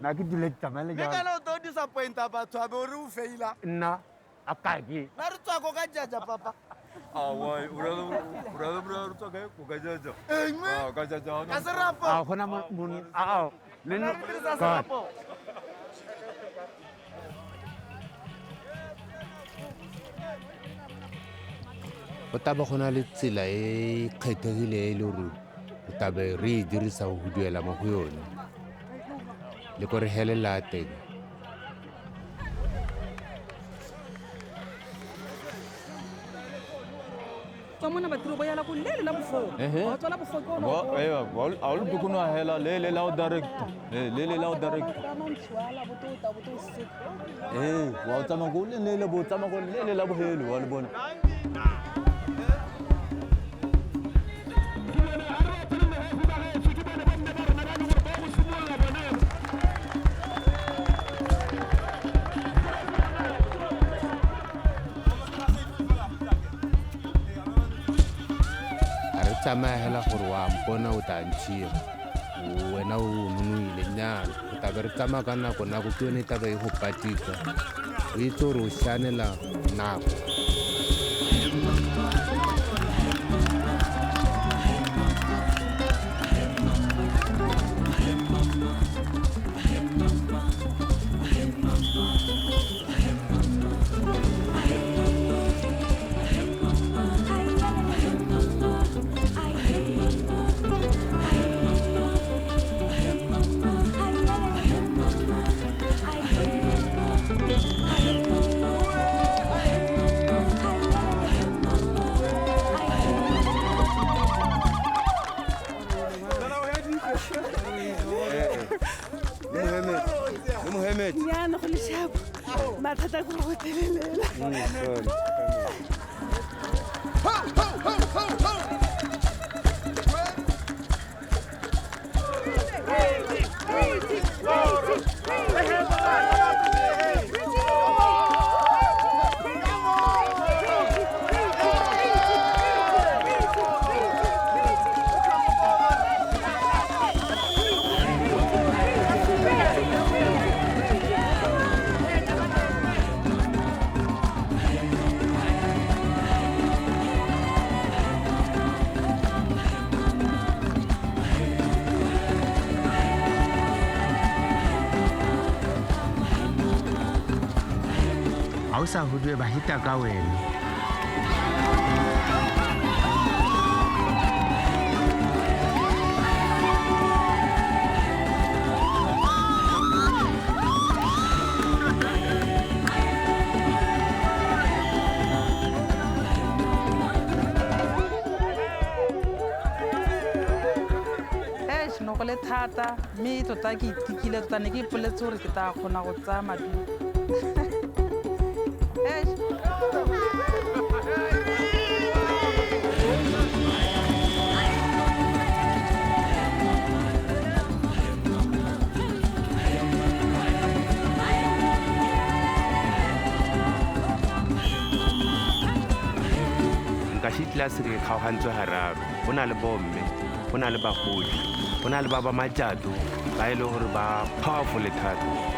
[SPEAKER 11] na ke dile tsamale
[SPEAKER 20] le kana o to disappointa batho a be o re o faila
[SPEAKER 11] nna a ka ke
[SPEAKER 20] na re tswa go ka jaja papa
[SPEAKER 8] wai ura tswa ka go ka jaja ka jaja
[SPEAKER 20] ka serapo
[SPEAKER 11] gona mo le
[SPEAKER 20] serapo
[SPEAKER 16] go taba go na le tsela e kgethegile e le gore o tabe re e dirisa go huduela mo go yone le ko re helela teng
[SPEAKER 7] tswa mona batiro ba yala ko lele la bofo wa tswala bofo ke ona
[SPEAKER 8] a o le dukuno hela lele la o direct lele la o direct wa tsama go le lele bo tsama go lele la bohelo wa le bona
[SPEAKER 16] tsamaya hela gore wa mpona o tla ntšhia wena o nonoile nyana o tabe re tsamaya ka nako ke yone taba e go patika o itse gore o sianela nako
[SPEAKER 18] Nyana go le shapo mathata go go telelela
[SPEAKER 16] ga o sa hudwe ba hita ka wena
[SPEAKER 7] noko le thata mme tota ke itikile tota ne ke ipoletse gore ke tla kgona go tsaya maduo
[SPEAKER 16] Nkashi Classic e kgaogantswe hararo go na le bomme go na le bagodi go na le ba majadu ba e le gore ba powerful thata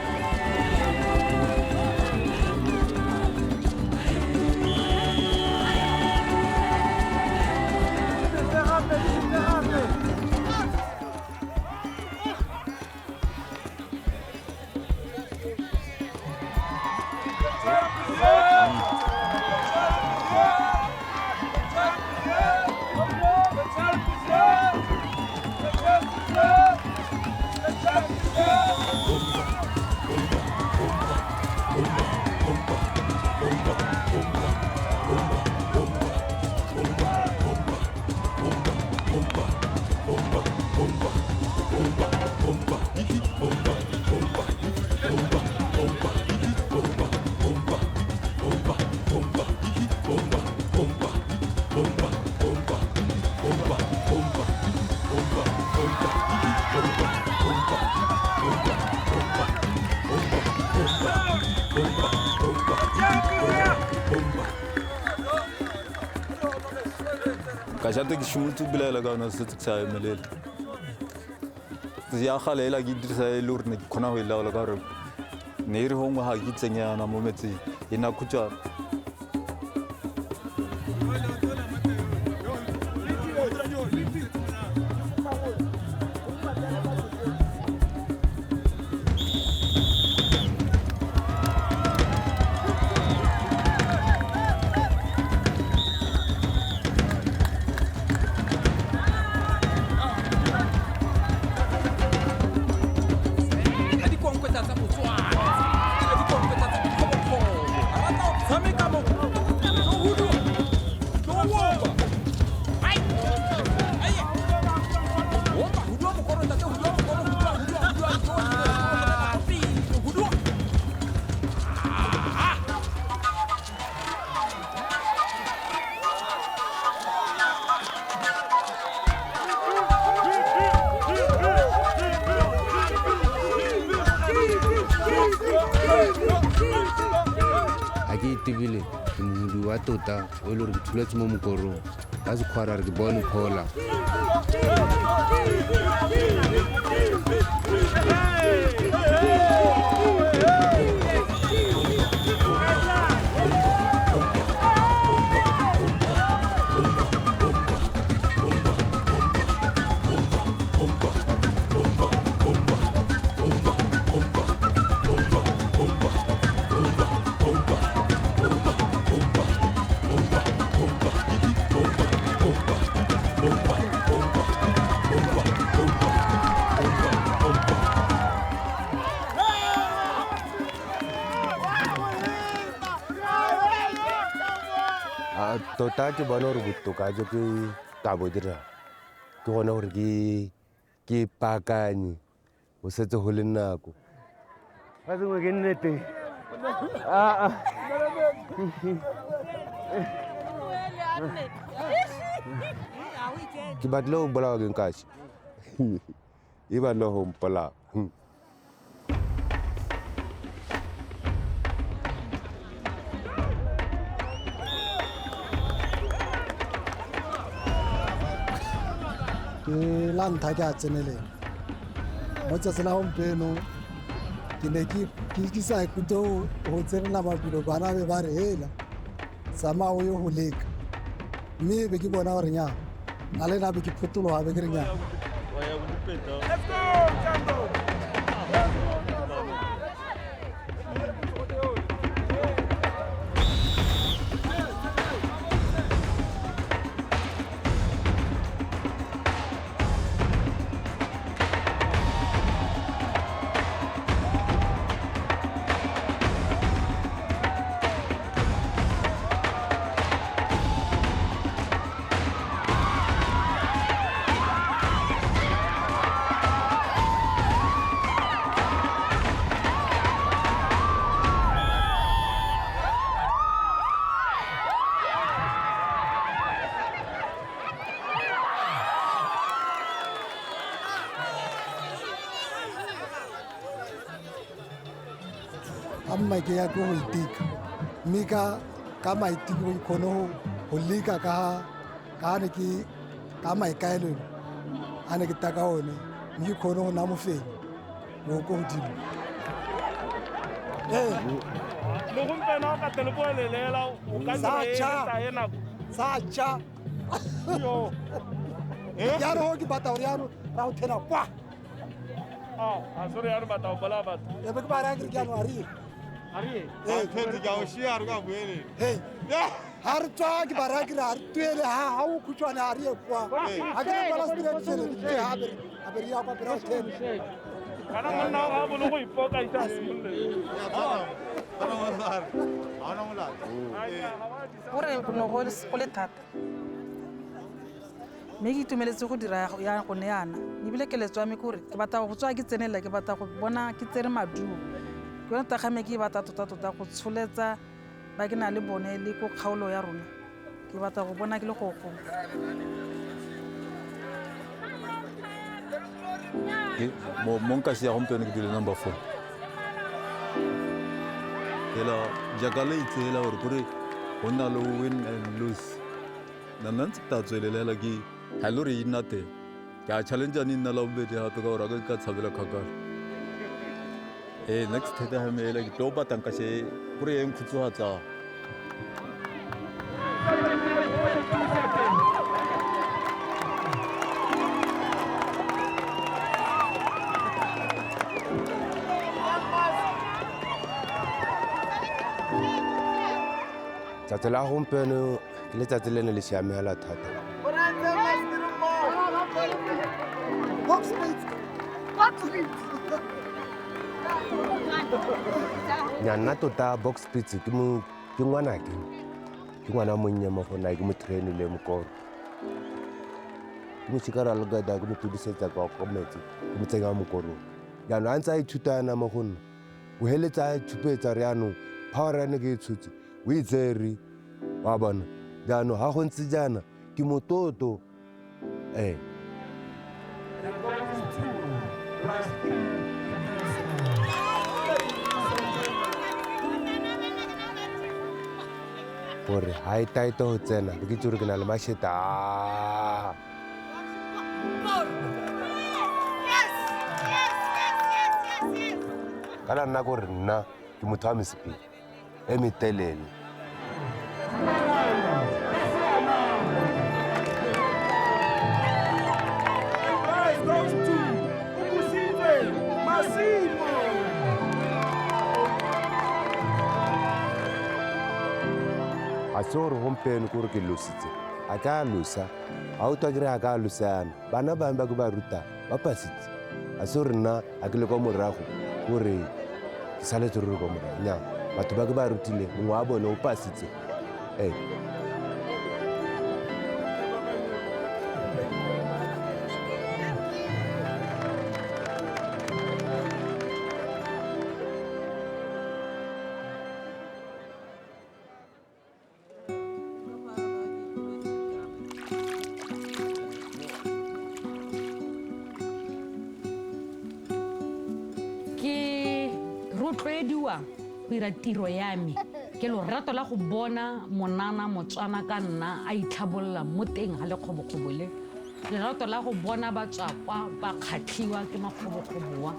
[SPEAKER 8] Kajate ke shumutse bilela ka ona se tsa emelele ya khalela ke dirisa e le gore ne ke khona go ilaola ka gore ne re hongwe ha ke tsenyana mo metseng e na khutshwa
[SPEAKER 16] tebile ke mohudi wa tota o le gore ke thuletse mo mokorong ka sekgwara re ke bone kgola tota ke bona gore botoka jo ke ka bo dira ke gona gore ke paakanye go setse go le nako ga sengwe ke nnete ke batlile go bolawa ke Nkashi e batlile go mpolaya
[SPEAKER 21] ke la ntlha ke a tsenelela mo tsatsi la gompieno ke ne ke sa ikutlwe go tsenela mabilo bana be ba re hela tsamaya o ye go leka mme be ke bona gore nya na le na be ke phutologa be ke re nya amma ke ya go itika mme ka maiteko ke kgone go leka ka ne ke ka maikaelelo a ne ke taka one mme ke kgone go nna mofenyi mo go godimo
[SPEAKER 20] Mogompieno ka telepoelelela o ka
[SPEAKER 21] sacha ya ro ke batla gore ya ro ra go thena kwa
[SPEAKER 20] sorry ya ro batla go bola batho
[SPEAKER 21] e be ke ba ra ke ya no ari
[SPEAKER 20] Khetsi ka o shia re ka buele.
[SPEAKER 21] Hey. Ha re tswa ke ba ra ke ra re tuele ha o khutshwana a re kwa. Ha ke ba la street se ke ha be ya kwa bra ten.
[SPEAKER 20] Kana monna ga bo le go ipoka ita simulle. Ana mosar. Ana mola.
[SPEAKER 7] Gore no go le thata. Me ke itumeletse go dira ya go ne yana. Ebile ke letswa me gore ke batla go tswa ke tsenela ke batla go bona ke tsere maduo. Ke bona tagame ke batla tota go tsholetsa ba ke na le bone le go kgaolo ya rona ke batla go bona ke le go
[SPEAKER 8] mo Nkashi ya gompieno ke dile number 4 ela jaaka le itsela gore kore go nna le win and lose nna ntse ta tswelelela ke ga le re e nna teng ke a challenge ni nna la bobedi gape ka gore a ka tshabela kgakala next time ele ke tlo batla Nkashi gore eng khutsohatsa
[SPEAKER 16] tsatsi la gompieno ke letsatsi le ne le siamela thata nna tota box spits ke ngwanake ke ngwana monnya mo gona ke mo trainile mokoro ke mo tshikara le gada ke mo tudisetsa ka go metsi ke mo tsenya mokoro jaanong a ntse a ithutana mo go nna o heletsa a tshupetsa re jaanong power ya ne ke e tshutse o itsere wa bona jaanong ga go ntse jaana ke mototo gore ha e taete go tsena be ke itse gore ke na le mašeta ka la nna gore nna ke motho wa mesepedi e metelele. a se gore gompieno kore ke lositse a ka losa ga o twa kere a ka losana bana bangwe ba ke ba ruta ba pasitse a se gore nna a ke le kwa morago kore ke saletse ruri kwa morago nya batho ba ke ba rutile mongwe wa bone o pasitse
[SPEAKER 4] rotloediwa go ira tiro ya me ke lorato la go bona monana motswana ka nna a itlhabolola mo teng ga lekgobokgobo le lerato la go bona batswakwa ba kgatlhiwa ke makgobokgoboa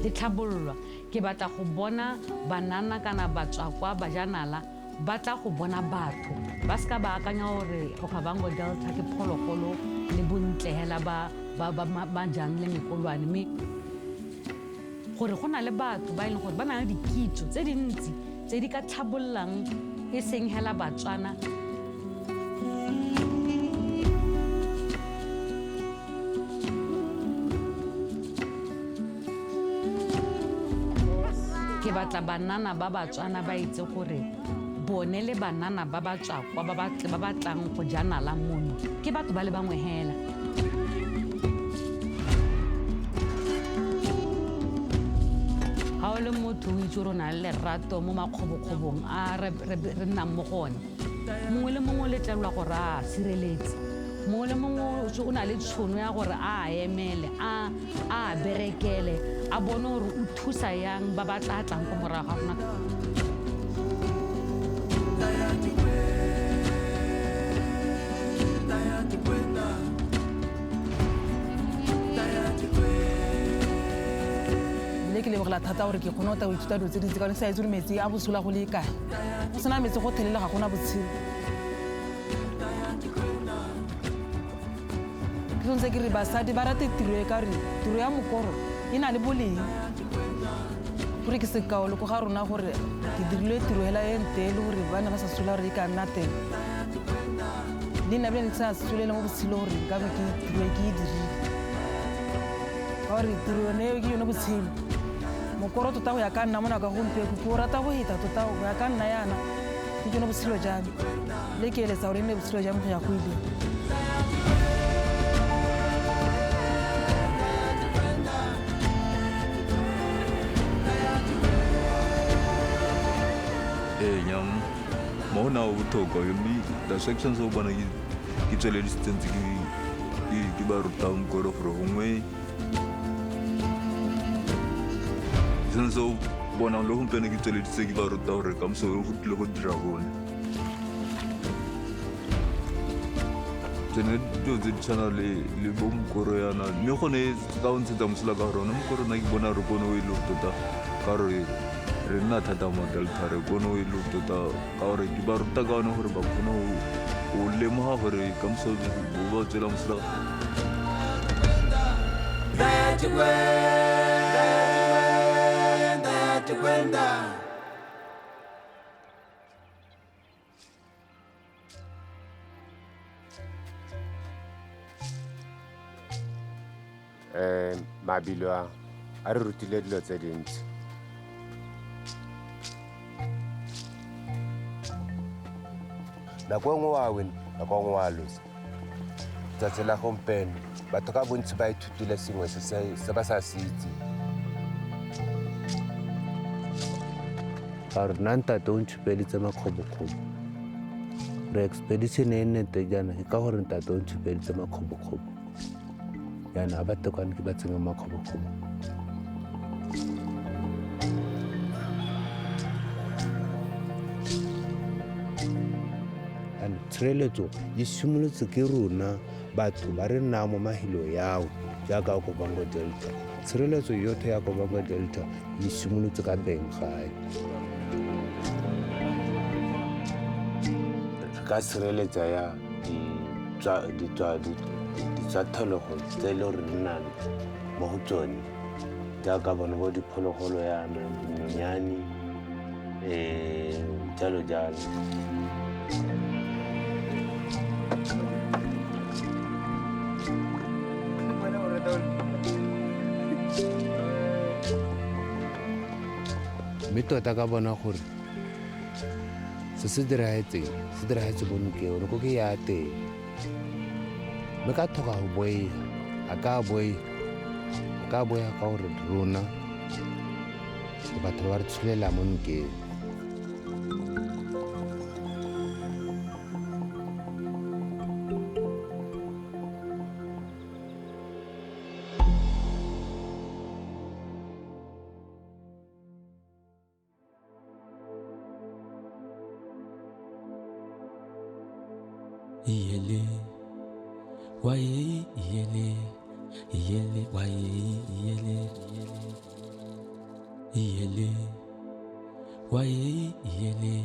[SPEAKER 4] letlhabololwa ke batla go bona banana kana batswakwa bajanala ba tla go bona batho ba ska ba akanya gore Okavango Delta ke phologolo le bontle hela ba jang le mekolwane mme gore go na le batho ba e leng gore ba na le dikitso tse dintsi tse di ka tlhabollang e seng hela Batswana ke batla banana ba Batswana ba itse gore bone le banana ba batswakwa ba batlang go janala mono ke batho ba le bangwe hela ga o le motho o itse gore o na le lerato mo makgobokgobong a re nnang mo gone mongwe le mongwe o letlelwa gore a sireletse mongwe le mongwe o na le tšhono ya gore a emele a berekele a bone gore o thusa yang ba ba tla tlang ko morago ga rona
[SPEAKER 7] ke lebogela thata gore ke kgone go ta go ithuta dilo tse dintsi ka one sa itse gore metsi a botshola go le kae go sena metsi go thelela ga gona botshelo ke tshwanetse ke re basadi ba rate tiro e ka gore tiro ya mokoro e na le boleng gore ke sekao le ko ga rona gore ke dirile tiro hela e nte le gore bana ba sa sola gore e ka nna teng le nna bile ne ke sa solele mo botshelo gore nkabe ke tiro e ke e dirile ka gore tiro yone eo ke yone botshelo mokoro tota go ya ka nna mo nako ya gompieko ke o rata go heta tota go ya ka nna yana ke tsone botshelo jame le ke eletsa gore e nne botshelo jame go ya go ile
[SPEAKER 8] nyam mo na o botlhokwa mme the sections o bona ke tsweledisitse ntse ke ba ruta mokoro gore gongwe sentse o bonang le gompieno ke tsweleditse ke ba ruta gore ka mosore go tlile go dira bone tsene dilo tse di tshwana le bo mokoro yana mme gone ka o ntshetsa mosola ka gore one mokoro na ke bona re kone o e le tota ka gore re nna thata mo Delta re kone o e le tota ka gore ke ba ruta ka one gore ba kgone o lemoga gore ka mosore bo ba tswela mosola
[SPEAKER 16] mabilo a re rutile dilo tse dintsi nako nngwe wa win nako nngwe wa losa tsatsi la gompieno batho ka bontsi ba ithutile sengwe se ba sa se itse ka gore nna ntate o ntšhupeditse makgobokgobo re expedition e nnete jaana ke ka gore ntate o ntshupeditse makgobokgobo jaana a batekwane ke ba tsenya makgobokgobo. Tshireletso e simolotse ke rona batho ba re nnang mo mahilo yao jaaka Okavango Delta. Tshireletso yotlhe ya Okavango Delta e simolotse ka teng gae. Re ka tshireletsa ya ditswathologo tse e le gore re nnang mo go tsone jaaka bone bo diphologolo yana dinonyane jalo jalo. Mme tota ka bona gore se diragetse mo Nkeo ko ke ya teng mme ka thoka go boega a ka boega ka gore rona batho ba re tsholela mo Nkeo.
[SPEAKER 6] Iyele, waye, iyele, iyele, waye, iyele, iyele, waye, iyele,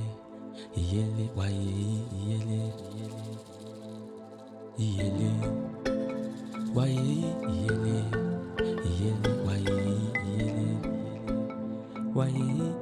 [SPEAKER 6] iyele, waye, iyele, iyele, waye, iyele, iyele, waye, iyele, waye.